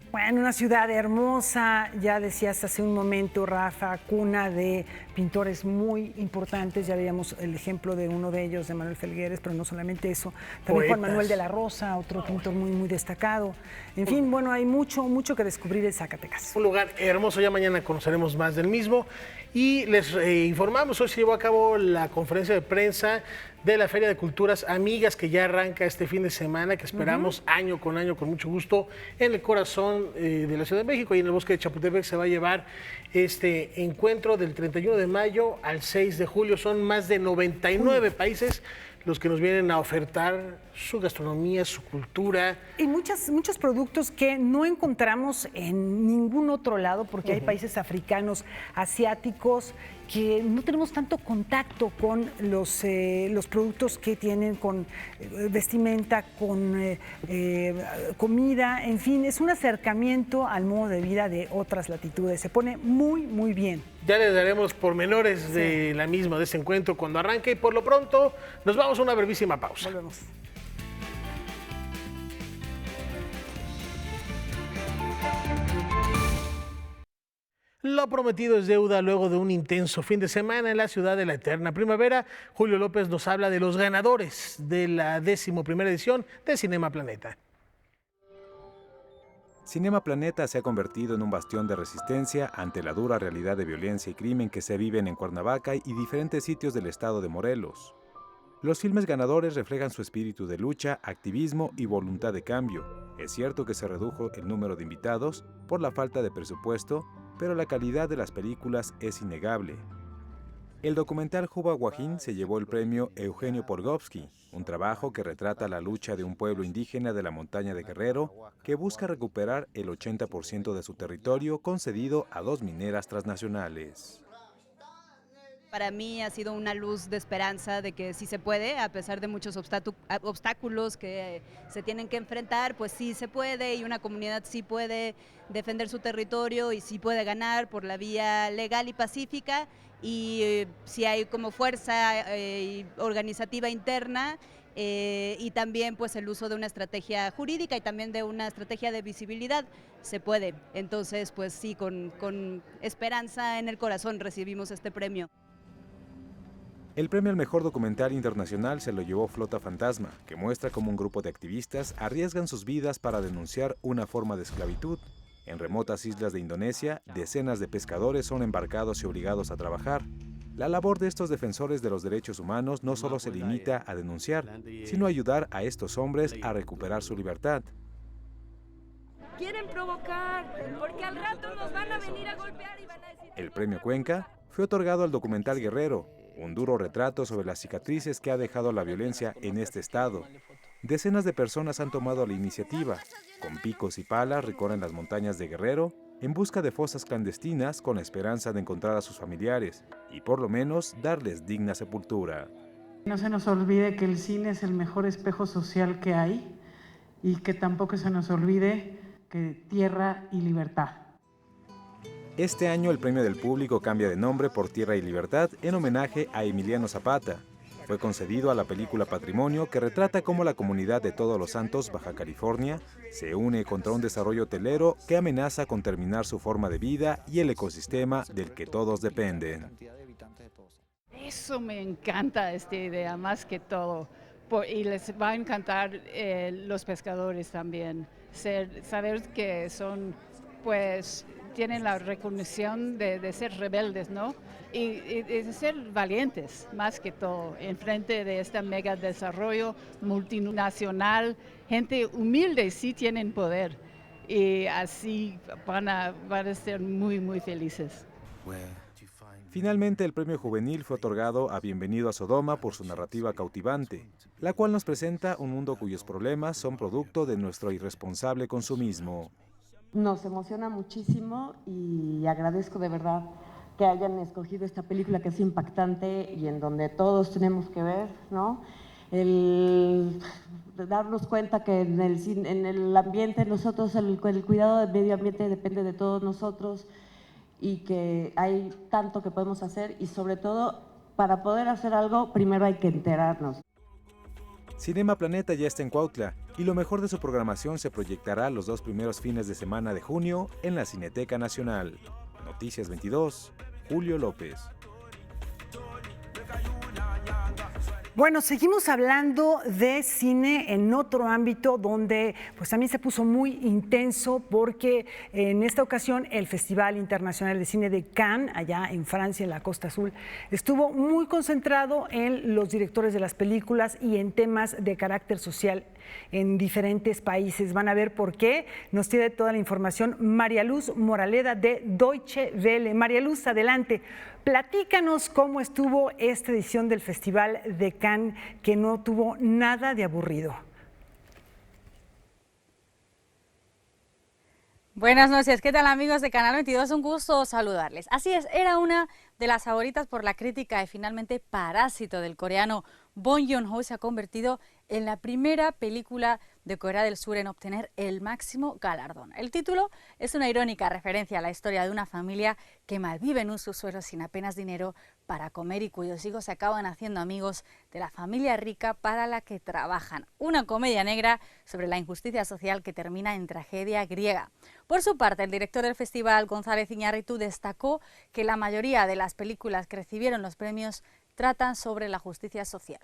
Bueno, una ciudad hermosa, ya decías hace un momento, Rafa, cuna de pintores muy importantes, ya veíamos el ejemplo de uno de ellos, de Manuel Felgueres, pero no solamente eso, también Juan Manuel de la Rosa, otro pintor muy destacado. En fin, bueno, hay mucho que descubrir en Zacatecas. Un lugar hermoso, ya mañana conoceremos más del mismo. Y les informamos, hoy se llevó a cabo la conferencia de prensa de la Feria de Culturas Amigas, que ya arranca este fin de semana, que esperamos año con mucho gusto, en el corazón de la Ciudad de México y en el bosque de Chapultepec se va a llevar este encuentro del 31 de mayo al 6 de julio. Son más de 99 países los que nos vienen a ofertar su gastronomía, su cultura. Y muchos productos que no encontramos en ningún otro lado, porque hay países africanos, asiáticos, que no tenemos tanto contacto con los productos que tienen, con vestimenta, con comida, en fin, es un acercamiento al modo de vida de otras latitudes. Se pone muy, muy bien. Ya les daremos pormenores de la misma, de ese encuentro cuando arranque, y por lo pronto nos vamos a una brevísima pausa. Volvemos. Lo prometido es deuda. Luego de un intenso fin de semana en la ciudad de la eterna primavera, Julio López nos habla de los ganadores de la 11ª edición de Cinema Planeta. Cinema Planeta se ha convertido en un bastión de resistencia ante la dura realidad de violencia y crimen que se viven en Cuernavaca y diferentes sitios del estado de Morelos. Los filmes ganadores reflejan su espíritu de lucha, activismo y voluntad de cambio. Es cierto que se redujo el número de invitados por la falta de presupuesto, pero la calidad de las películas es innegable. El documental Juba Guajín se llevó el premio Eugenio Porgovsky, un trabajo que retrata la lucha de un pueblo indígena de la montaña de Guerrero que busca recuperar el 80% de su territorio concedido a 2 mineras transnacionales. Para mí ha sido una luz de esperanza de que sí se puede, a pesar de muchos obstáculos que se tienen que enfrentar, pues sí se puede, y una comunidad sí puede defender su territorio y sí puede ganar por la vía legal y pacífica, y si hay como fuerza organizativa interna, y también pues el uso de una estrategia jurídica y también de una estrategia de visibilidad, se puede. Entonces pues sí, con esperanza en el corazón recibimos este premio. El premio al mejor documental internacional se lo llevó Flota Fantasma, que muestra cómo un grupo de activistas arriesgan sus vidas para denunciar una forma de esclavitud. En remotas islas de Indonesia, decenas de pescadores son embarcados y obligados a trabajar. La labor de estos defensores de los derechos humanos no solo se limita a denunciar, sino a ayudar a estos hombres a recuperar su libertad. Quieren provocar, porque al rato nos van a venir a golpear y van a decir... El premio Cuenca fue otorgado al documental Guerrero, un duro retrato sobre las cicatrices que ha dejado la violencia en este estado. Decenas de personas han tomado la iniciativa. Con picos y palas recorren las montañas de Guerrero en busca de fosas clandestinas con la esperanza de encontrar a sus familiares y por lo menos darles digna sepultura. No se nos olvide que el cine es el mejor espejo social que hay y que tampoco se nos olvide que tierra y libertad. Este año el premio del público cambia de nombre por Tierra y Libertad en homenaje a Emiliano Zapata. Fue concedido a la película Patrimonio, que retrata cómo la comunidad de Todos los Santos, Baja California, se une contra un desarrollo hotelero que amenaza con terminar su forma de vida y el ecosistema del que todos dependen. Eso me encanta, esta idea, más que todo. Y les va a encantar los pescadores también. Saber que son, pues, tienen la recognición de ser rebeldes, ¿no? Y de ser valientes, más que todo, en frente de este mega desarrollo multinacional. Gente humilde sí tienen poder, y así van a ser muy, muy felices. Finalmente, el premio juvenil fue otorgado a Bienvenido a Sodoma por su narrativa cautivante, la cual nos presenta un mundo cuyos problemas son producto de nuestro irresponsable consumismo. Nos emociona muchísimo y agradezco de verdad que hayan escogido esta película, que es impactante y en donde todos tenemos que ver, ¿no? El darnos cuenta que en el ambiente nosotros, el cuidado del medio ambiente depende de todos nosotros, y que hay tanto que podemos hacer, y sobre todo, para poder hacer algo, primero hay que enterarnos. Cinema Planeta ya está en Cuautla, y lo mejor de su programación se proyectará los 2 primeros fines de semana de junio en la Cineteca Nacional. Noticias 22, Julio López. Bueno, seguimos hablando de cine en otro ámbito donde pues también se puso muy intenso, porque en esta ocasión el Festival Internacional de Cine de Cannes, allá en Francia, en la Costa Azul, estuvo muy concentrado en los directores de las películas y en temas de carácter social en diferentes países. Van a ver por qué. Nos tiene toda la información María Luz Moraleda de Deutsche Welle. María Luz, adelante. Platícanos cómo estuvo esta edición del Festival de Cannes Cannes que no tuvo nada de aburrido. Buenas noches, ¿qué tal amigos de Canal 22? Un gusto saludarles. Así es, era una de las favoritas por la crítica y finalmente Parásito del coreano Bong Joon-ho se ha convertido en la primera película de Corea del Sur en obtener el máximo galardón. El título es una irónica referencia a la historia de una familia que malvive en un subsuelo sin apenas dinero para comer y cuyos hijos se acaban haciendo amigos de la familia rica para la que trabajan. Una comedia negra sobre la injusticia social que termina en tragedia griega. Por su parte, el director del festival, González Iñárritu, destacó que la mayoría de las películas que recibieron los premios tratan sobre la justicia social.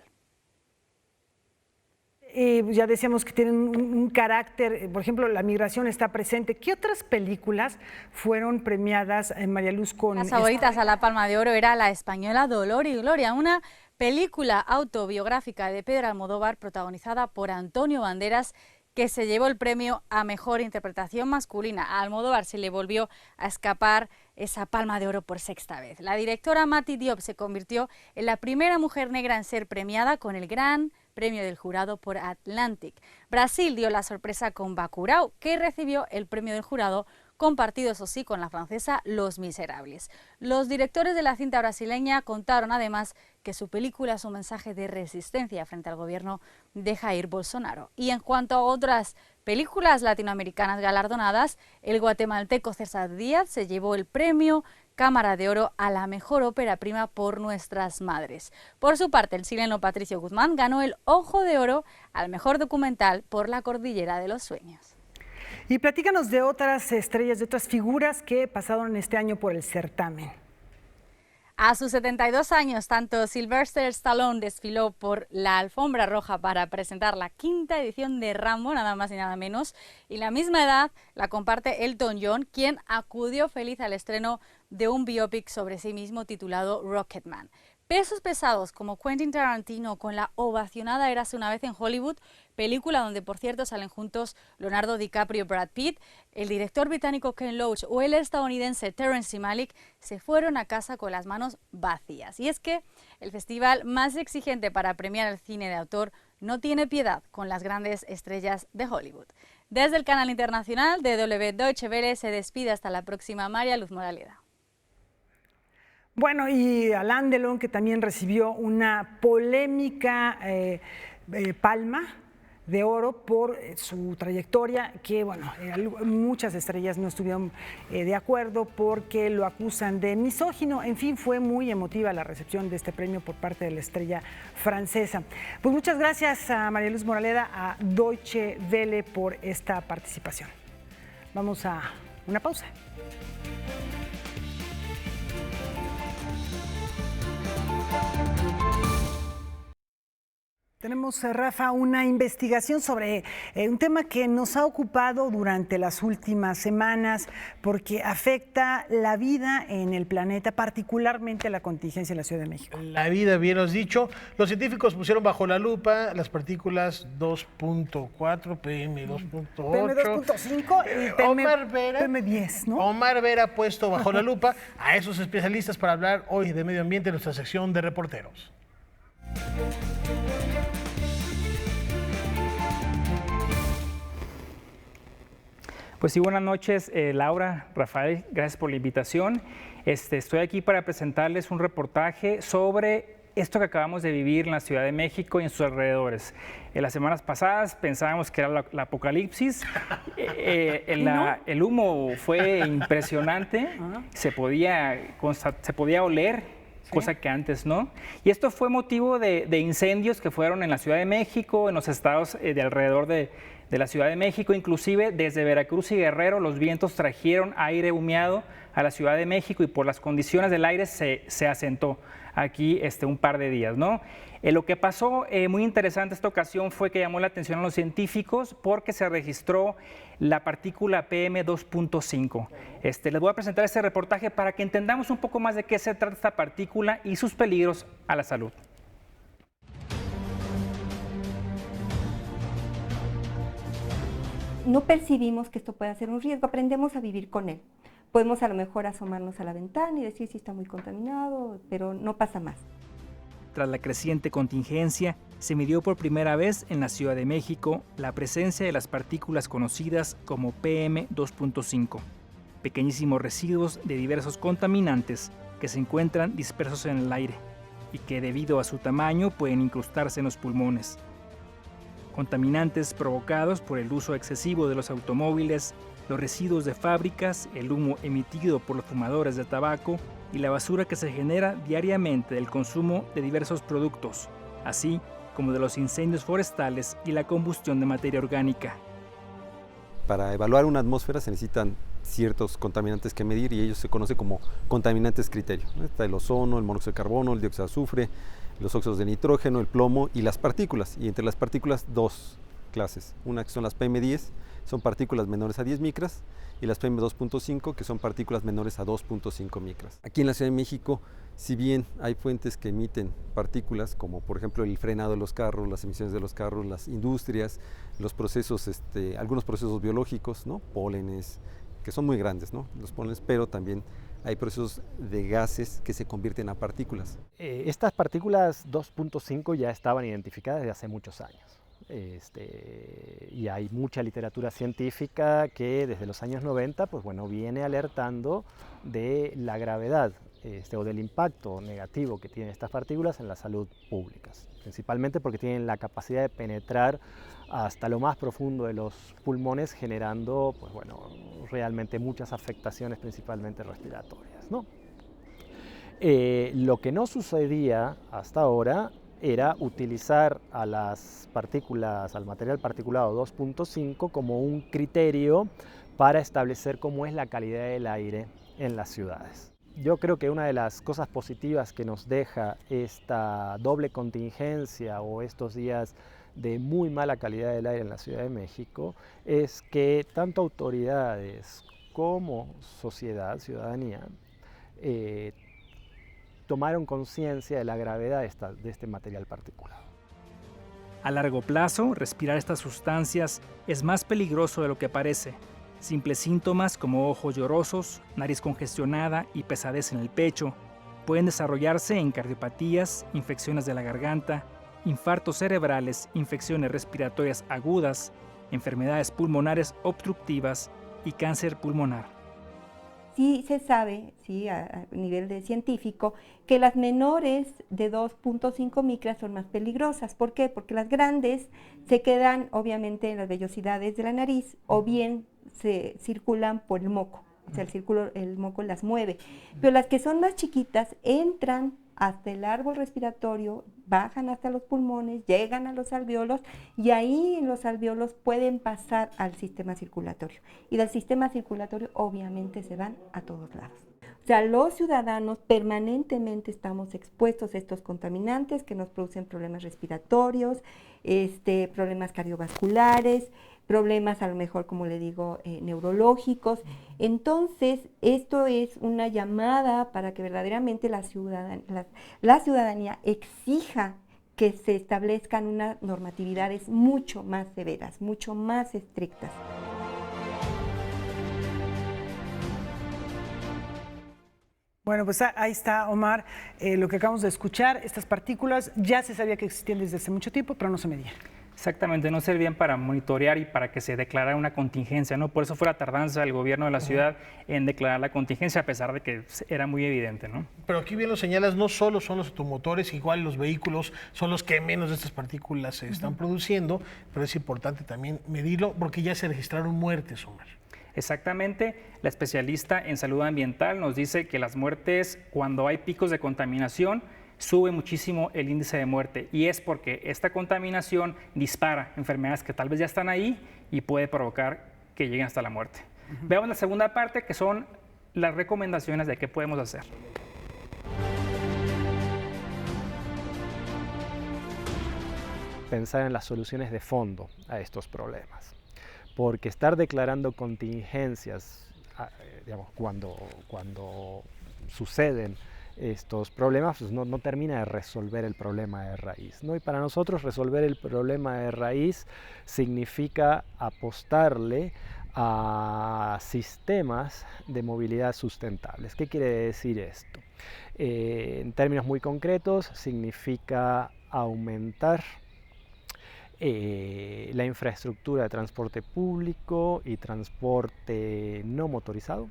Ya decíamos que tienen un carácter, por ejemplo, la migración está presente. ¿Qué otras películas fueron premiadas, María Luz, con las favoritas a la Palma de Oro era la española Dolor y Gloria, una película autobiográfica de Pedro Almodóvar protagonizada por Antonio Banderas, que se llevó el premio a Mejor Interpretación Masculina. A Almodóvar se le volvió a escapar esa Palma de Oro por sexta vez. La directora Mati Diop se convirtió en la primera mujer negra en ser premiada con el Gran Premio del Jurado por Atlantic. Brasil dio la sorpresa con Bacurau, que recibió el premio del jurado, compartido eso sí con la francesa Los Miserables. Los directores de la cinta brasileña contaron además que su película es un mensaje de resistencia frente al gobierno de Jair Bolsonaro. Y en cuanto a otras películas latinoamericanas galardonadas, el guatemalteco César Díaz se llevó el premio Cámara de Oro a la mejor ópera prima por Nuestras Madres. Por su parte, el chileno Patricio Guzmán ganó el Ojo de Oro al mejor documental por La Cordillera de los Sueños. Y platícanos de otras estrellas, de otras figuras que pasaron este año por el certamen. A sus 72 años, tanto Sylvester Stallone desfiló por la alfombra roja para presentar la 5ª edición de Rambo, nada más y nada menos, y la misma edad la comparte Elton John, quien acudió feliz al estreno de un biopic sobre sí mismo titulado Rocketman. Pesos pesados como Quentin Tarantino con la ovacionada Érase una vez en Hollywood, película donde por cierto salen juntos Leonardo DiCaprio y Brad Pitt, el director británico Ken Loach o el estadounidense Terrence Malick se fueron a casa con las manos vacías. Y es que el festival más exigente para premiar el cine de autor no tiene piedad con las grandes estrellas de Hollywood. Desde el canal internacional de DW Deutsche Welle se despide hasta la próxima María Luz Moraleda. Bueno, y Alain Delon, que también recibió una polémica palma de oro por su trayectoria, que bueno, muchas estrellas no estuvieron de acuerdo porque lo acusan de misógino. En fin, fue muy emotiva la recepción de este premio por parte de la estrella francesa. Pues muchas gracias a María Luz Moraleda, a Deutsche Welle por esta participación. Vamos a una pausa. Tenemos, Rafa, una investigación sobre un tema que nos ha ocupado durante las últimas semanas porque afecta la vida en el planeta, particularmente la contingencia en la Ciudad de México. La vida, bien has dicho. Los científicos pusieron bajo la lupa las partículas 2.4, PM 2.8. PM 2.5 y PM10, ¿no? Omar Vera ha puesto bajo la lupa a esos especialistas para hablar hoy de medio ambiente en nuestra sección de reporteros. Pues sí, buenas noches, Laura, Rafael, gracias por la invitación. Estoy aquí para presentarles un reportaje sobre esto que acabamos de vivir en la Ciudad de México y en sus alrededores. En las semanas pasadas pensábamos que era la apocalipsis, el humo fue impresionante, se podía oler, ¿sí? Cosa que antes no. Y esto fue motivo de incendios que fueron en la Ciudad de México, en los estados de alrededor de la Ciudad de México, inclusive desde Veracruz y Guerrero los vientos trajeron aire humeado a la Ciudad de México y por las condiciones del aire se asentó aquí un par de días, ¿no? Lo que pasó muy interesante esta ocasión fue que llamó la atención a los científicos porque se registró la partícula PM2.5. Les voy a presentar este reportaje para que entendamos un poco más de qué se trata esta partícula y sus peligros a la salud. No percibimos que esto pueda ser un riesgo, aprendemos a vivir con él. Podemos a lo mejor asomarnos a la ventana y decir si está muy contaminado, pero no pasa más. tras la creciente contingencia, se midió por primera vez en la Ciudad de México la presencia de las partículas conocidas como PM2.5, pequeñísimos residuos de diversos contaminantes que se encuentran dispersos en el aire y que debido a su tamaño pueden incrustarse en los pulmones. Contaminantes provocados por el uso excesivo de los automóviles, los residuos de fábricas, el humo emitido por los fumadores de tabaco y la basura que se genera diariamente del consumo de diversos productos, así como de los incendios forestales y la combustión de materia orgánica. Para evaluar una atmósfera se necesitan ciertos contaminantes que medir y ellos se conocen como contaminantes criterio, ¿no? Está el ozono, el monóxido de carbono, el dióxido de azufre, los óxidos de nitrógeno, el plomo y las partículas. Y entre las partículas dos clases, una que son las PM10, son partículas menores a 10 micras, y las PM2.5, que son partículas menores a 2.5 micras. Aquí en la Ciudad de México, si bien hay fuentes que emiten partículas, como por ejemplo el frenado de los carros, las emisiones de los carros, las industrias, los procesos, algunos procesos biológicos, ¿no? Pólenes, que son muy grandes, ¿no? Los pólenes, pero también hay procesos de gases que se convierten a partículas. Estas partículas 2.5 ya estaban identificadas desde hace muchos años. Y hay mucha literatura científica que desde los años 90 pues bueno, viene alertando de la gravedad o del impacto negativo que tienen estas partículas en la salud pública, principalmente porque tienen la capacidad de penetrar hasta lo más profundo de los pulmones, generando pues bueno, realmente muchas afectaciones, principalmente respiratorias, ¿no? Lo que no sucedía hasta ahora era utilizar a las partículas, al material particulado 2.5 como un criterio para establecer cómo es la calidad del aire en las ciudades. Yo creo que una de las cosas positivas que nos deja esta doble contingencia o estos días de muy mala calidad del aire en la Ciudad de México es que tanto autoridades como sociedad, ciudadanía, tomaron conciencia de la gravedad de este material particulado. A largo plazo, respirar estas sustancias es más peligroso de lo que parece. Simples síntomas como ojos llorosos, nariz congestionada y pesadez en el pecho pueden desarrollarse en cardiopatías, infecciones de la garganta, infartos cerebrales, infecciones respiratorias agudas, enfermedades pulmonares obstructivas y cáncer pulmonar. Sí se sabe, sí, a nivel de científico, que las menores de 2.5 micras son más peligrosas. ¿Por qué? Porque las grandes se quedan obviamente en las vellosidades de la nariz o bien se circulan por el moco, o sea, el moco las mueve. Pero las que son más chiquitas entran hasta el árbol respiratorio, bajan hasta los pulmones, llegan a los alvéolos y ahí en los alvéolos pueden pasar al sistema circulatorio. Y del sistema circulatorio obviamente se van a todos lados. O sea, los ciudadanos permanentemente estamos expuestos a estos contaminantes que nos producen problemas respiratorios, problemas cardiovasculares, problemas a lo mejor, como le digo, neurológicos. Entonces, esto es una llamada para que verdaderamente la ciudadanía exija que se establezcan unas normatividades mucho más severas, mucho más estrictas. Bueno, pues ahí está, Omar, lo que acabamos de escuchar. Estas partículas ya se sabía que existían desde hace mucho tiempo, pero no se medían. Exactamente, no servían para monitorear y para que se declarara una contingencia, ¿no? Por eso fue la tardanza del gobierno de la ciudad en declarar la contingencia, a pesar de que era muy evidente, ¿no? Pero aquí bien lo señalas, no solo son los automotores, igual los vehículos son los que menos de estas partículas se están produciendo, pero es importante también medirlo porque ya se registraron muertes, Omar. Exactamente, la especialista en salud ambiental nos dice que las muertes, cuando hay picos de contaminación, sube muchísimo el índice de muerte y es porque esta contaminación dispara enfermedades que tal vez ya están ahí y puede provocar que lleguen hasta la muerte. Veamos la segunda parte, que son las recomendaciones de qué podemos hacer. Pensar en las soluciones de fondo a estos problemas, porque estar declarando contingencias, digamos, cuando suceden estos problemas, pues no termina de resolver el problema de raíz, ¿no? Y para nosotros resolver el problema de raíz significa apostarle a sistemas de movilidad sustentables. ¿Qué quiere decir esto? En términos muy concretos, significa aumentar la infraestructura de transporte público y transporte no motorizado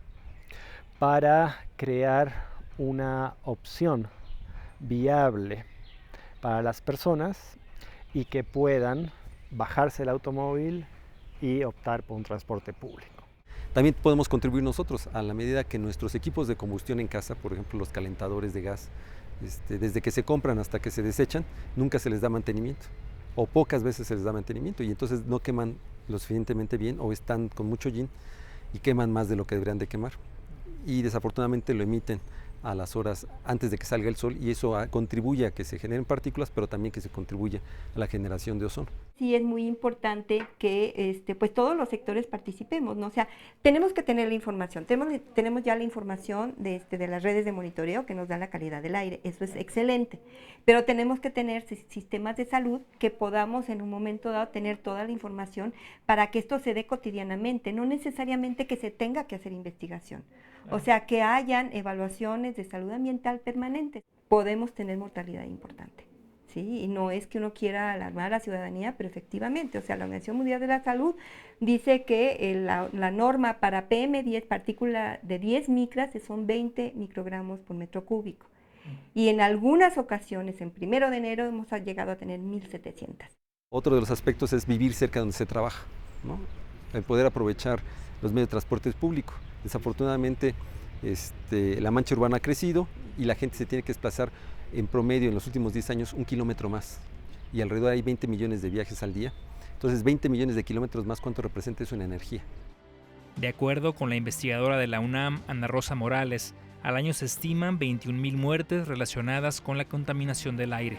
para crear una opción viable para las personas y que puedan bajarse el automóvil y optar por un transporte público. También podemos contribuir nosotros a la medida que nuestros equipos de combustión en casa, por ejemplo los calentadores de gas, desde que se compran hasta que se desechan, nunca se les da mantenimiento o pocas veces se les da mantenimiento y entonces no queman lo suficientemente bien o están con mucho hollín y queman más de lo que deberían de quemar y desafortunadamente lo emiten a las horas antes de que salga el sol y eso contribuye a que se generen partículas, pero también que se contribuye a la generación de ozono. Sí, es muy importante que pues todos los sectores participemos, ¿no? O sea, tenemos que tener la información, tenemos ya la información de las redes de monitoreo que nos dan la calidad del aire, eso es excelente, pero tenemos que tener sistemas de salud que podamos en un momento dado tener toda la información para que esto se dé cotidianamente, no necesariamente que se tenga que hacer investigación. O sea, que hayan evaluaciones de salud ambiental permanentes. Podemos tener mortalidad importante, ¿sí? Y no es que uno quiera alarmar a la ciudadanía, pero efectivamente, o sea, la Organización Mundial de la Salud dice que la norma para PM10, partícula de 10 micras, son 20 microgramos por metro cúbico. Y en algunas ocasiones, en 1 de enero, hemos llegado a tener 1.700. Otro de los aspectos es vivir cerca de donde se trabaja, ¿no? El poder aprovechar los medios de transporte público. Desafortunadamente, la mancha urbana ha crecido y la gente se tiene que desplazar en promedio en los últimos 10 años 1 kilómetro más y alrededor hay 20 millones de viajes al día. Entonces, 20 millones de kilómetros más, ¿cuánto representa eso en energía? De acuerdo con la investigadora de la UNAM, Ana Rosa Morales, al año se estiman 21,000 muertes relacionadas con la contaminación del aire.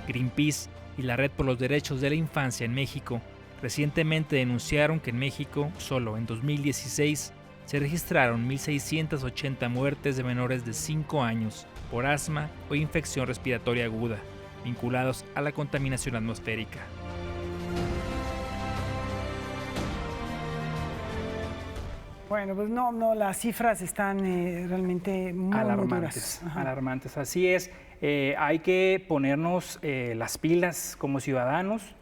Greenpeace y la Red por los Derechos de la Infancia en México recientemente denunciaron que en México, solo en 2016, se registraron 1.680 muertes de menores de 5 años por asma o infección respiratoria aguda, vinculados a la contaminación atmosférica. Bueno, pues no, las cifras están realmente muy alarmantes. duras. Alarmantes, así es. Hay que ponernos las pilas como ciudadanos,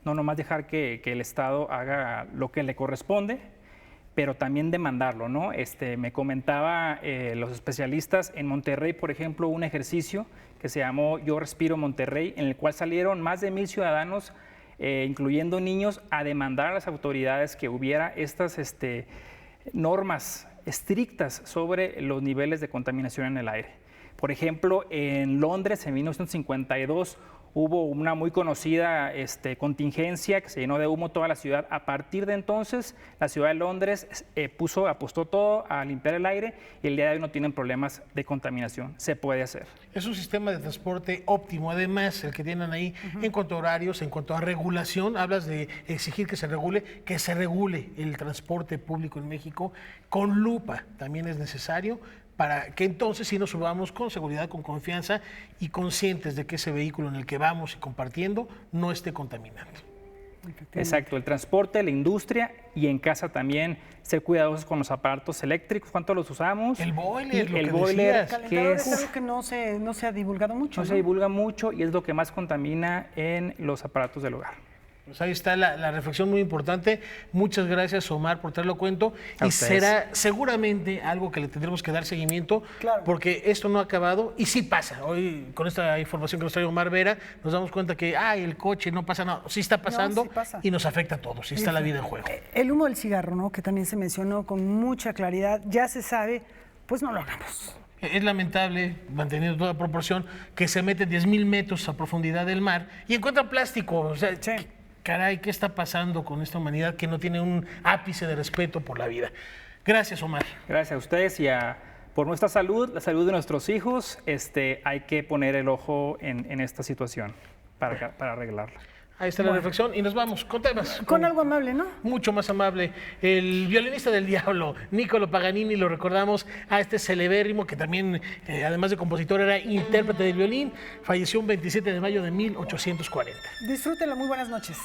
no nomás dejar que el Estado haga lo que le corresponde, pero también demandarlo, ¿no? Me comentaba los especialistas en Monterrey, por ejemplo, un ejercicio que se llamó Yo Respiro Monterrey, en el cual salieron más de 1,000 ciudadanos, incluyendo niños, a demandar a las autoridades que hubiera estas normas estrictas sobre los niveles de contaminación en el aire. Por ejemplo, en Londres, en 1952, hubo una muy conocida contingencia que se llenó de humo toda la ciudad. A partir de entonces, la ciudad de Londres apostó todo a limpiar el aire y el día de hoy no tienen problemas de contaminación. Se puede hacer. Es un sistema de transporte óptimo, además, el que tienen ahí en cuanto a horarios, en cuanto a regulación. Hablas de exigir que se regule el transporte público en México con lupa. También es necesario para que entonces sí nos subamos con seguridad, con confianza y conscientes de que ese vehículo en el que vamos y compartiendo no esté contaminando. Exacto, el transporte, la industria y en casa también ser cuidadosos con los aparatos eléctricos. ¿Cuánto los usamos? El boiler, el boiler, que es algo que no se ha divulgado mucho. No se divulga mucho y es lo que más contamina en los aparatos del hogar. Pues ahí está la reflexión muy importante. Muchas gracias, Omar, por traerlo a cuento. Y será seguramente algo que le tendremos que dar seguimiento, porque esto no ha acabado y sí pasa. Hoy, con esta información que nos trae Omar Vera, nos damos cuenta que el coche no pasa nada. Sí está pasando, sí pasa. Y nos afecta a todos. Sí está la vida en juego. El humo del cigarro, ¿no? Que también se mencionó con mucha claridad, ya se sabe, pues no lo hagamos. Es lamentable, manteniendo toda proporción, que se meten 10,000 metros a profundidad del mar y encuentran plástico. O sea, caray, ¿qué está pasando con esta humanidad que no tiene un ápice de respeto por la vida? Gracias, Omar. Gracias a ustedes y por nuestra salud, la salud de nuestros hijos, hay que poner el ojo en esta situación para arreglarla. Ahí está la reflexión y nos vamos con temas. Con algo amable, ¿no? Mucho más amable. El violinista del diablo, Niccolo Paganini, lo recordamos a este celebérrimo que también, además de compositor, era intérprete del violín. Falleció un 27 de mayo de 1840. Disfrútenlo, muy buenas noches.